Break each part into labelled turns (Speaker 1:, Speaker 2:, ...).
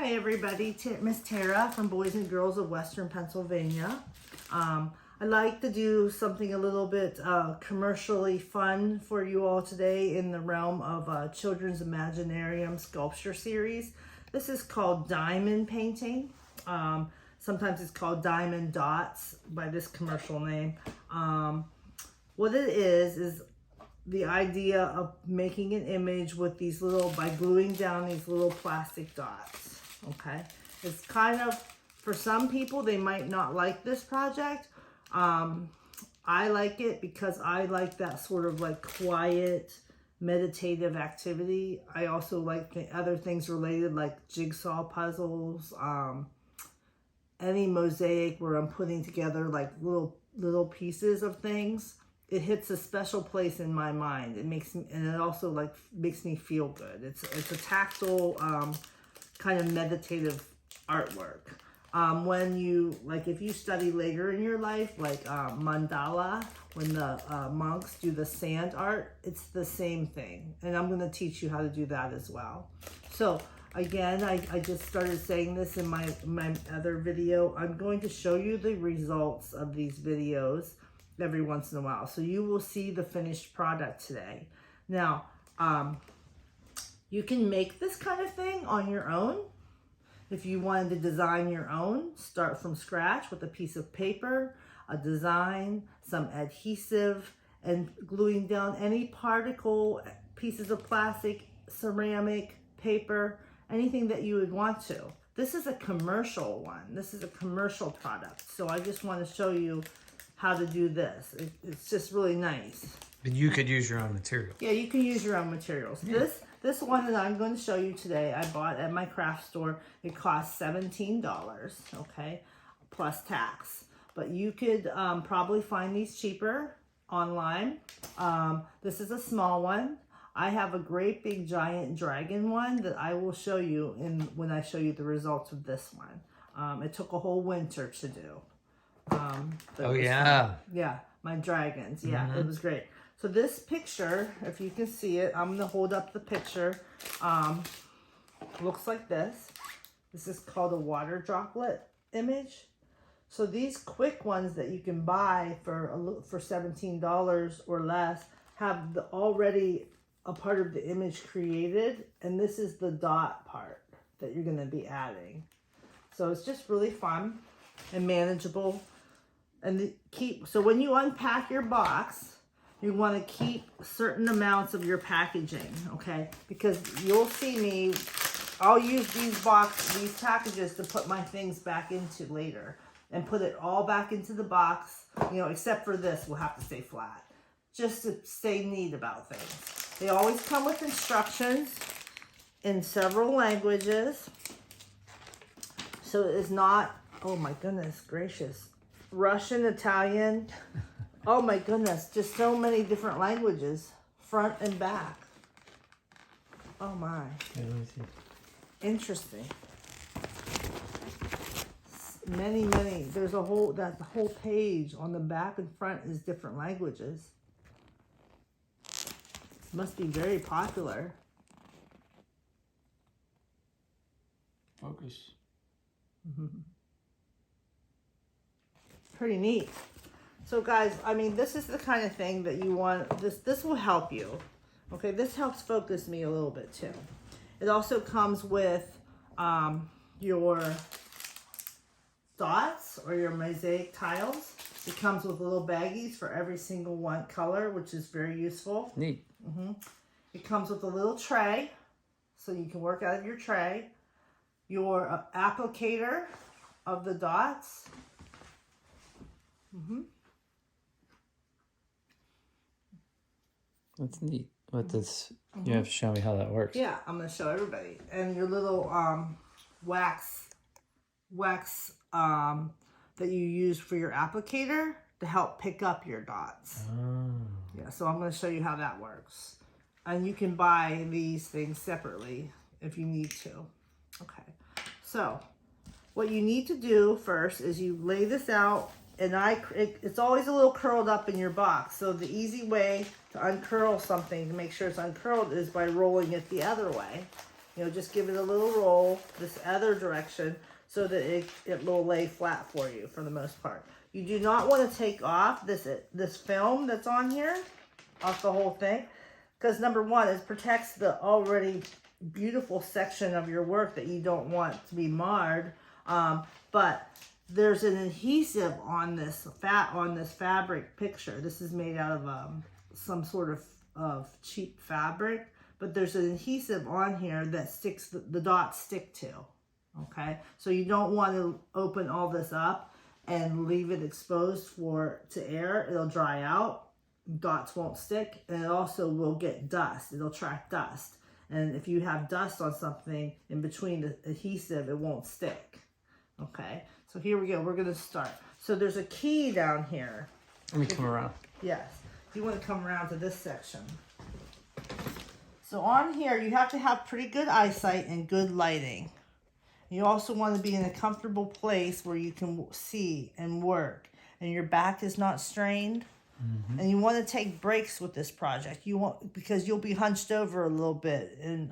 Speaker 1: Hi everybody, Miss Tara from Boys and Girls of Western Pennsylvania. I like to do something a little bit commercially fun for you all today in the realm of Children's Imaginarium sculpture series. This is called diamond painting. Sometimes it's called diamond dots by this commercial name. What it is the idea of making an image with these little, by gluing down these little plastic dots, okay? It's kind of, for some people, they might not like this project. I like it because I like that sort of like quiet, meditative activity. I also like the other things related like jigsaw puzzles, any mosaic where I'm putting together like little pieces of things. It hits a special place in my mind. It makes me, and it also like makes me feel good. It's a tactile kind of meditative artwork. When you, like if you study later in your life, like mandala, when the monks do the sand art, it's the same thing. And I'm gonna teach you how to do that as well. So again, I just started saying this in my other video. I'm going to show you the results of these videos every once in a while. So you will see the finished product today. Now, you can make this kind of thing on your own. If you wanted to design your own, start from scratch with a piece of paper, a design, some adhesive, and gluing down any particle, pieces of plastic, ceramic, paper, anything that you would want to. This is a commercial one. This is a commercial product. So I just want to show you how to do this. It's just really nice.
Speaker 2: And you could use your own material.
Speaker 1: Yeah, you can use your own materials. Yeah. This one that I'm going to show you today, I bought at my craft store. It cost $17, okay, plus tax. But you could probably find these cheaper online. This is a small one. I have a great big giant dragon one that I will show you when I show you the results of this one. It took a whole winter to do.
Speaker 2: Oh yeah.
Speaker 1: Fun. Yeah, my dragons. Yeah, It was great. So this picture, if you can see it, I'm gonna hold up the picture. Looks like this. This is called a water droplet image. So these quick ones that you can buy for $17 or less have already a part of the image created, and this is the dot part that you're gonna be adding. So it's just really fun and manageable. And so when you unpack your box, you want to keep certain amounts of your packaging, okay? Because you'll see me, I'll use these packages to put my things back into later and put it all back into the box, you know, except for this will have to stay flat, just to stay neat about things. They always come with instructions in several languages. So it is not, oh my goodness gracious, Russian, Italian, oh my goodness, just so many different languages, front and back. Oh my.
Speaker 2: Yeah, let me see.
Speaker 1: Interesting. Many, there's the whole page on the back and front is different languages. Must be very popular.
Speaker 2: Focus.
Speaker 1: Pretty neat. So guys, I mean, this is the kind of thing that you want. This will help you. Okay, this helps focus me a little bit too. It also comes with your dots or your mosaic tiles. It comes with little baggies for every single one color, which is very useful.
Speaker 2: Neat.
Speaker 1: It comes with a little tray, so you can work out of your tray. Your applicator of the dots.
Speaker 2: That's neat. What this? You have to show me how that works.
Speaker 1: Yeah, I'm gonna show everybody. And your little wax that you use for your applicator to help pick up your dots.
Speaker 2: Oh.
Speaker 1: Yeah, so I'm gonna show you how that works. And you can buy these things separately if you need to. Okay, so what you need to do first is you lay this out, and it's always a little curled up in your box. So the easy way to uncurl something to make sure it's uncurled is by rolling it the other way. You know, just give it a little roll this other direction so that it will lay flat for you for the most part. You do not want to take off this film that's on here, off the whole thing, because number one, it protects the already beautiful section of your work that you don't want to be marred. But there's an adhesive on this fabric picture. This is made out of some sort of cheap fabric, but there's an adhesive on here that sticks, the dots stick to. Okay, so you don't want to open all this up and leave it exposed to air. It'll dry out, dots won't stick, and it also will get dust. It'll track dust. And if you have dust on something in between the adhesive, it won't stick. Okay, so here we go. We're going to start. So there's a key down here.
Speaker 2: Let me come around.
Speaker 1: Yes, you want to come around to this section. So on here, you have to have pretty good eyesight and good lighting. You also want to be in a comfortable place where you can see and work, and your back is not strained. Mm-hmm. And you want to take breaks with this project. Because you'll be hunched over a little bit, and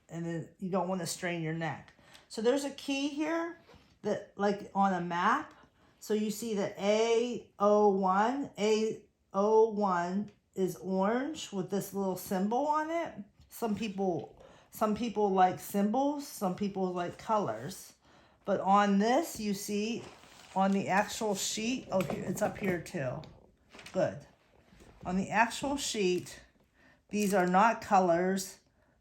Speaker 1: then you don't want to strain your neck. So there's a key here that, like on a map. So you see that A01 is orange with this little symbol on it. Some people like symbols, some people like colors. But on this, you see, on the actual sheet, oh, it's up here too. Good. On the actual sheet, these are not colors,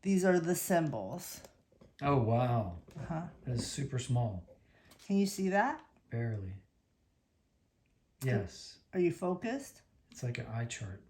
Speaker 1: these are the symbols.
Speaker 2: Oh, wow. That is super small.
Speaker 1: Can you see that?
Speaker 2: Barely. Yes.
Speaker 1: Are you focused?
Speaker 2: It's like an eye chart.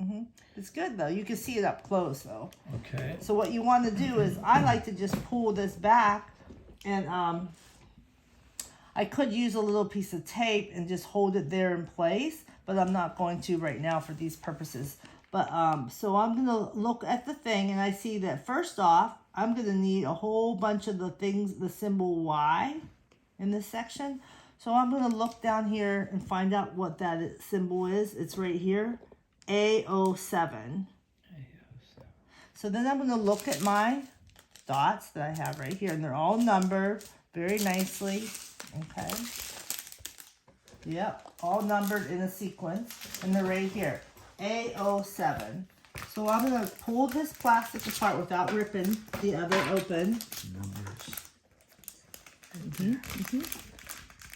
Speaker 1: Mm-hmm. It's good though. You can see it up close though.
Speaker 2: Okay.
Speaker 1: So what you want to do is, I like to just pull this back, and I could use a little piece of tape and just hold it there in place, but I'm not going to right now for these purposes. But so I'm gonna look at the thing, and I see that first off, I'm gonna need a whole bunch of the things, the symbol Y in this section. So I'm gonna look down here and find out what that symbol is. It's right here. A07. So then I'm going to look at my dots that I have right here, and they're all numbered very nicely. Okay. Yep, all numbered in a sequence, and they're right here. A07. So I'm going to pull this plastic apart without ripping the other open.
Speaker 2: Numbers.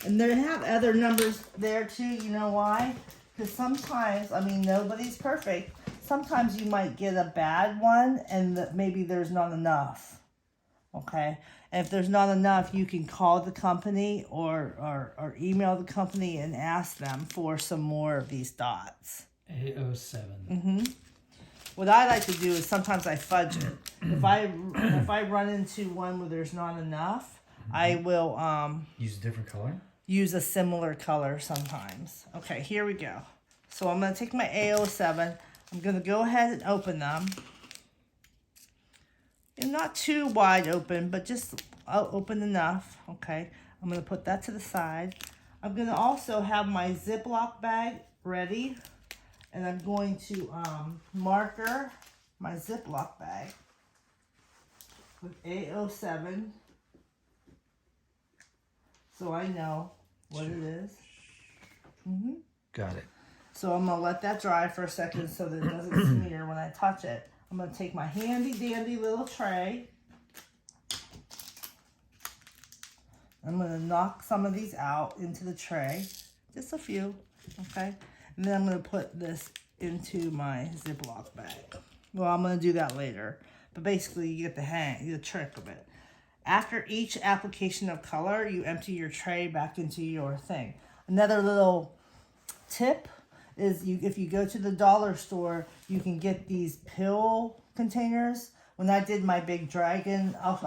Speaker 1: And they have other numbers there too. You know why? Because sometimes, I mean, nobody's perfect. Sometimes you might get a bad one, and maybe there's not enough. Okay? And if there's not enough, you can call the company or email the company and ask them for some more of these dots.
Speaker 2: A07.
Speaker 1: What I like to do is sometimes I fudge it. If I run into one where there's not enough, I will
Speaker 2: use a different color?
Speaker 1: Use a similar color sometimes. Okay, here we go. So I'm going to take my A07. I'm going to go ahead and open them. And not too wide open, but just open enough. Okay, I'm going to put that to the side. I'm going to also have my Ziploc bag ready. And I'm going to marker my Ziploc bag with A07. So I know what it is.
Speaker 2: Got it.
Speaker 1: So I'm going to let that dry for a second so that it doesn't smear when I touch it. I'm going to take my handy dandy little tray. I'm going to knock some of these out into the tray. Just a few. Okay. And then I'm going to put this into my Ziploc bag. Well, I'm going to do that later. But basically you get the trick of it. After each application of color, you empty your tray back into your thing. Another little tip is if you go to the dollar store, you can get these pill containers. When I did my big dragon, I'll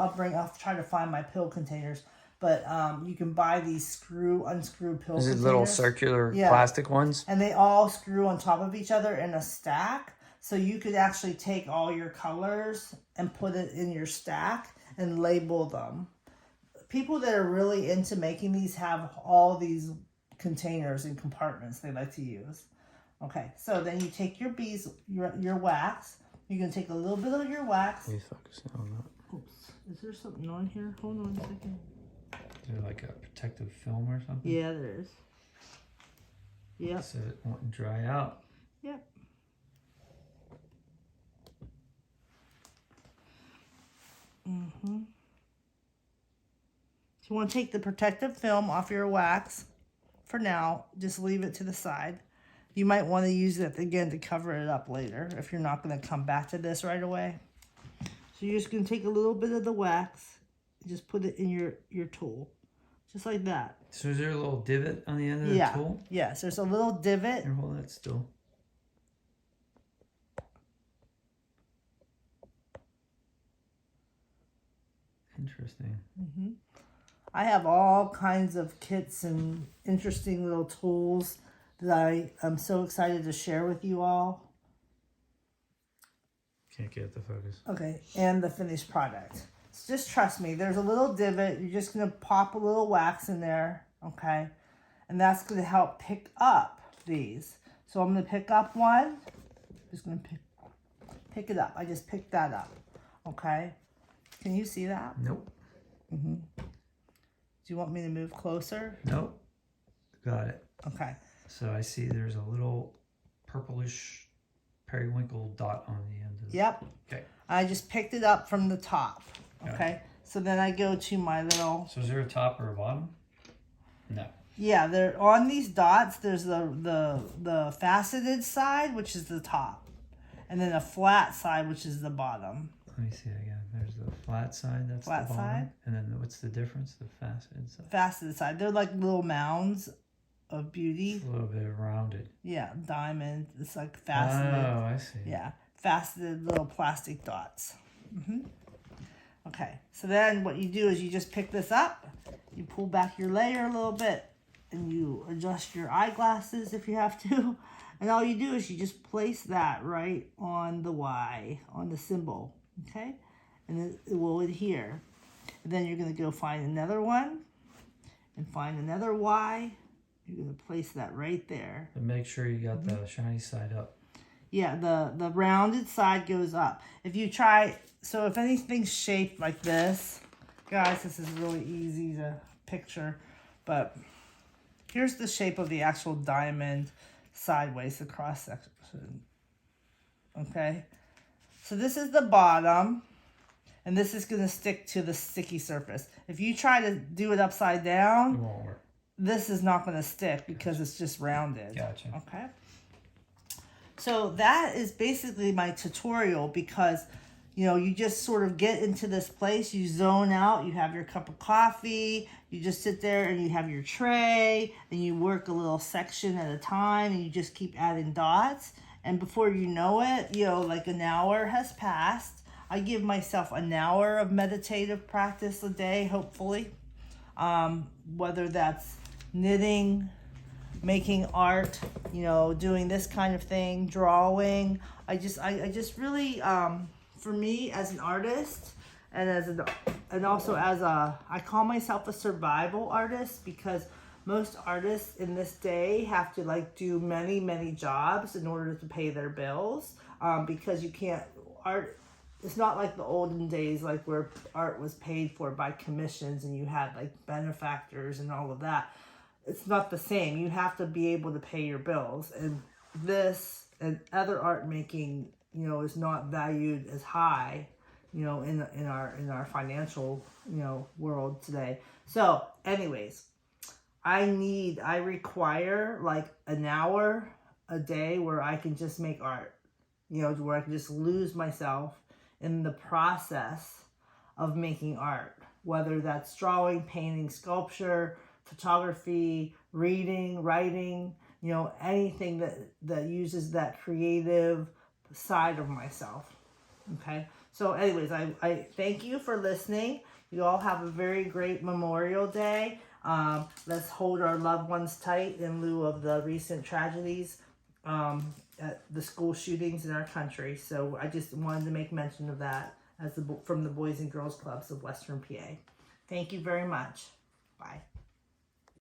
Speaker 1: try to find my pill containers. But you can buy these unscrew pill containers.
Speaker 2: Is it little circular plastic ones?
Speaker 1: And they all screw on top of each other in a stack. So you could actually take all your colors and put it in your stack and label them. People that are really into making these have all these containers and compartments they like to use. Okay, so then you take your bees, your wax. You're going to take a little bit of your wax.
Speaker 2: Are you focusing on that?
Speaker 1: Oops. Is there something on here? Hold on a second.
Speaker 2: Is there like a protective film or something?
Speaker 1: Yeah, there is. Yep.
Speaker 2: So it won't dry out.
Speaker 1: Yep. Mm-hmm. So you want to take the protective film off your wax for now. Just leave it to the side. You might want to use it again to cover it up later if you're not going to come back to this right away. So you're just going to take a little bit of the wax and just put it in your tool. Just like that.
Speaker 2: So is there a little divot on the end of the tool?
Speaker 1: Yes, there's a little divot.
Speaker 2: Here, hold that still. Interesting.
Speaker 1: Mm-hmm. I have all kinds of kits and interesting little tools that I am so excited to share with you all.
Speaker 2: Can't get the focus.
Speaker 1: Okay, and the finished product. So just trust me, there's a little divot. You're just going to pop a little wax in there, okay? And that's going to help pick up these. So I'm going to pick up one. Just going to pick it up. I just picked that up, okay? Can you see that?
Speaker 2: Nope.
Speaker 1: Mm-hmm. Do you want me to move closer?
Speaker 2: Nope. Got it.
Speaker 1: Okay.
Speaker 2: So I see there's a little purplish periwinkle dot on the end of it.
Speaker 1: Yep.
Speaker 2: Okay.
Speaker 1: I just picked it up from the top.
Speaker 2: Got
Speaker 1: Okay.
Speaker 2: it.
Speaker 1: So then I go to my little.
Speaker 2: So is there a top or a bottom? No.
Speaker 1: Yeah, there on these dots. There's the faceted side, which is the top, and then a flat side, which is the bottom.
Speaker 2: Let me see it again. There's the flat side. That's
Speaker 1: Flat
Speaker 2: the bottom.
Speaker 1: side.
Speaker 2: And then what's the difference? The faceted side.
Speaker 1: Faceted side. They're like little mounds of beauty.
Speaker 2: It's a little bit rounded.
Speaker 1: Yeah, diamond. It's like faceted.
Speaker 2: Oh, I see.
Speaker 1: Yeah, faceted little plastic dots. Mm-hmm. Okay, so then what you do is you just pick this up, you pull back your layer a little bit, and you adjust your eyeglasses if you have to. And all you do is you just place that right on the Y, on the symbol, okay? And it will adhere. And then you're going to go find another one and find another Y. You're going to place that right there.
Speaker 2: But make sure you got the shiny side up.
Speaker 1: Yeah, the rounded side goes up. If you try, so if anything's shaped like this, guys, this is really easy to picture, but here's the shape of the actual diamond sideways, the cross section. Okay, so this is the bottom, and this is going to stick to the sticky surface. If you try to do it upside
Speaker 2: It
Speaker 1: down,
Speaker 2: won't work.
Speaker 1: this is not going to stick because it's just rounded.
Speaker 2: Gotcha.
Speaker 1: Okay. So that is basically my tutorial because, you know, you just sort of get into this place, you zone out, you have your cup of coffee, you just sit there and you have your tray and you work a little section at a time and you just keep adding dots. And before you know it, you know, like an hour has passed. I give myself an hour of meditative practice a day, hopefully. Whether that's knitting, making art, you know, doing this kind of thing, drawing. I just really, for me as an artist and also as I call myself a survival artist because most artists in this day have to like do many jobs in order to pay their bills, because you can't, art, it's not like the olden days, like where art was paid for by commissions and you had like benefactors and all of that. It's not the same. You have to be able to pay your bills. And this and other art making, you know, is not valued as high, you know, in our financial, you know, world today. So anyways, I require like an hour a day where I can just make art, you know, where I can just lose myself in the process of making art, whether that's drawing, painting, sculpture, photography, reading, writing, you know, anything that uses that creative side of myself. Okay. So anyways, I thank you for listening. You all have a very great Memorial Day. Let's hold our loved ones tight in lieu of the recent tragedies, at the school shootings in our country. So I just wanted to make mention of that from the Boys and Girls Clubs of Western PA. Thank you very much. Bye.